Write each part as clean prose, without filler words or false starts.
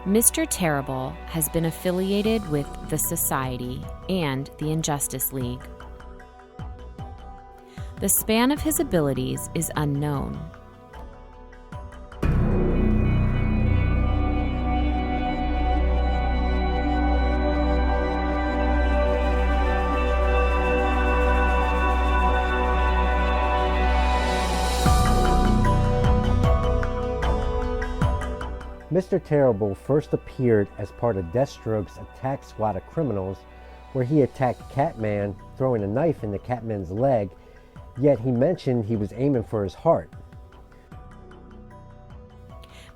Mr. Terrible has been affiliated with the Society and the Injustice League. The span of his abilities is unknown. Mr. Terrible first appeared as part of Deathstroke's attack squad of criminals, where he attacked Catman, throwing a knife into Catman's leg, yet he mentioned he was aiming for his heart.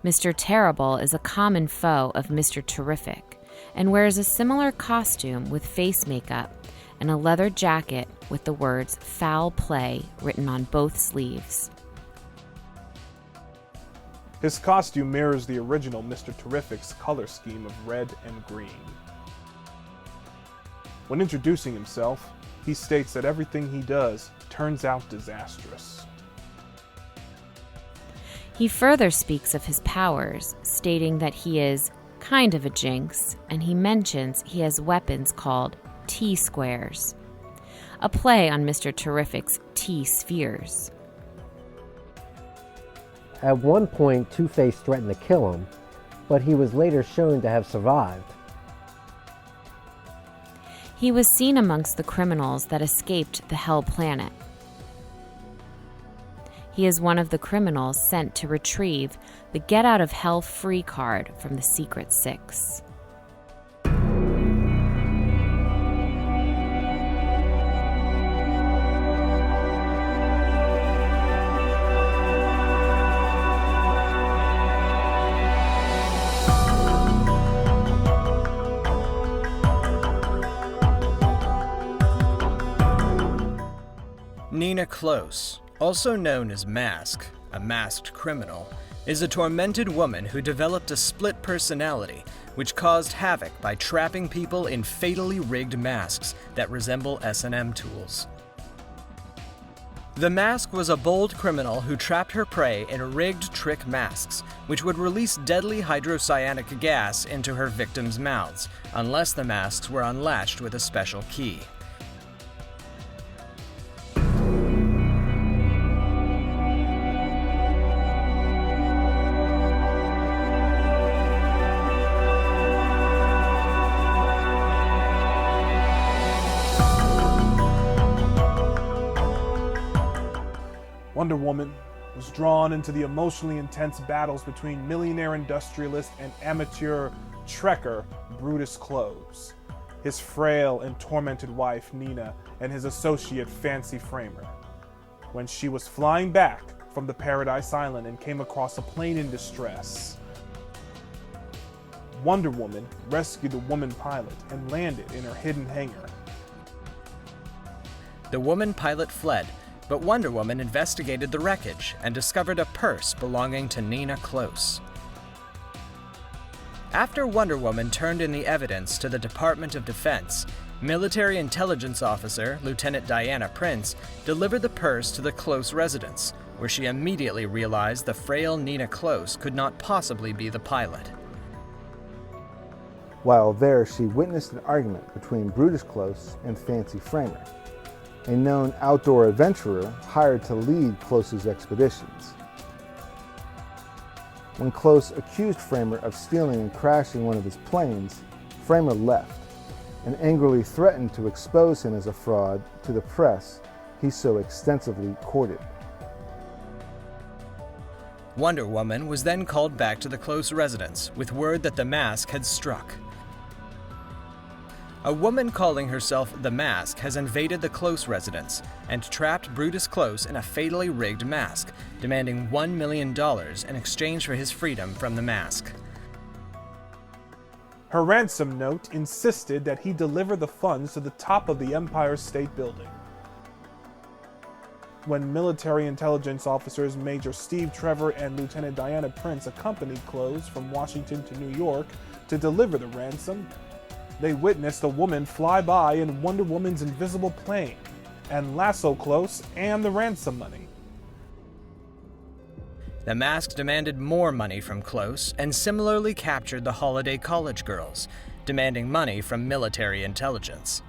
Mr. Terrible is a common foe of Mr. Terrific and wears a similar costume with face makeup and a leather jacket with the words "Foul Play" written on both sleeves. His costume mirrors the original Mr. Terrific's color scheme of red and green. When introducing himself, he states that everything he does turns out disastrous. He further speaks of his powers, stating that he is kind of a jinx, and he mentions he has weapons called T-squares, a play on Mr. Terrific's T-spheres. At one point, Two-Face threatened to kill him, but he was later shown to have survived. He was seen amongst the criminals that escaped the Hell Planet. He is one of the criminals sent to retrieve the Get Out of Hell free card from the Secret Six. Nina Close, also known as Mask, a masked criminal, is a tormented woman who developed a split personality, which caused havoc by trapping people in fatally rigged masks that resemble S&M tools. The Mask was a bold criminal who trapped her prey in rigged trick masks, which would release deadly hydrocyanic gas into her victims' mouths, unless the masks were unlatched with a special key. Wonder Woman was drawn into the emotionally intense battles between millionaire industrialist and amateur trekker Brutus Close, his frail and tormented wife Nina, and his associate Fancy Framer. When she was flying back from the Paradise Island and came across a plane in distress, Wonder Woman rescued the woman pilot and landed in her hidden hangar. The woman pilot fled, but Wonder Woman investigated the wreckage and discovered a purse belonging to Nina Close. After Wonder Woman turned in the evidence to the Department of Defense, military intelligence officer Lieutenant Diana Prince delivered the purse to the Close residence, where she immediately realized the frail Nina Close could not possibly be the pilot. While there, she witnessed an argument between Brutus Close and Fancy Framer, a known outdoor adventurer hired to lead Close's expeditions. When Close accused Framer of stealing and crashing one of his planes, Framer left and angrily threatened to expose him as a fraud to the press he so extensively courted. Wonder Woman was then called back to the Close residence with word that the Mask had struck. A woman calling herself the Mask has invaded the Close residence and trapped Brutus Close in a fatally rigged mask, demanding $1 million in exchange for his freedom from the mask. Her ransom note insisted that he deliver the funds to the top of the Empire State Building. When military intelligence officers Major Steve Trevor and Lieutenant Diana Prince accompanied Close from Washington to New York to deliver the ransom, they witnessed a woman fly by in Wonder Woman's invisible plane and lasso Close and the ransom money. The mask demanded more money from Close and similarly captured the Holiday College girls, demanding money from military intelligence.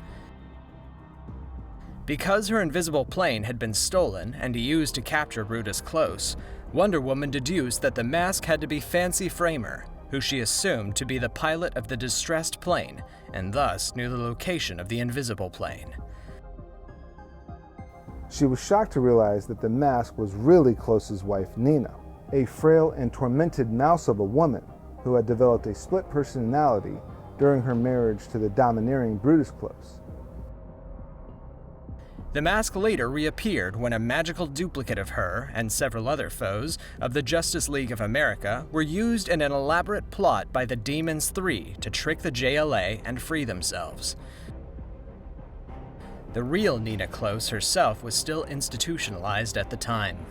Because her invisible plane had been stolen and used to capture Brutus Close, Wonder Woman deduced that the mask had to be Fancy Framer, who she assumed to be the pilot of the distressed plane, and thus knew the location of the invisible plane. She was shocked to realize that the mask was really Close's wife, Nina, a frail and tormented mouse of a woman who had developed a split personality during her marriage to the domineering Brutus Close. The mask later reappeared when a magical duplicate of her and several other foes of the Justice League of America were used in an elaborate plot by the Demons 3 to trick the JLA and free themselves. The real Nina Close herself was still institutionalized at the time.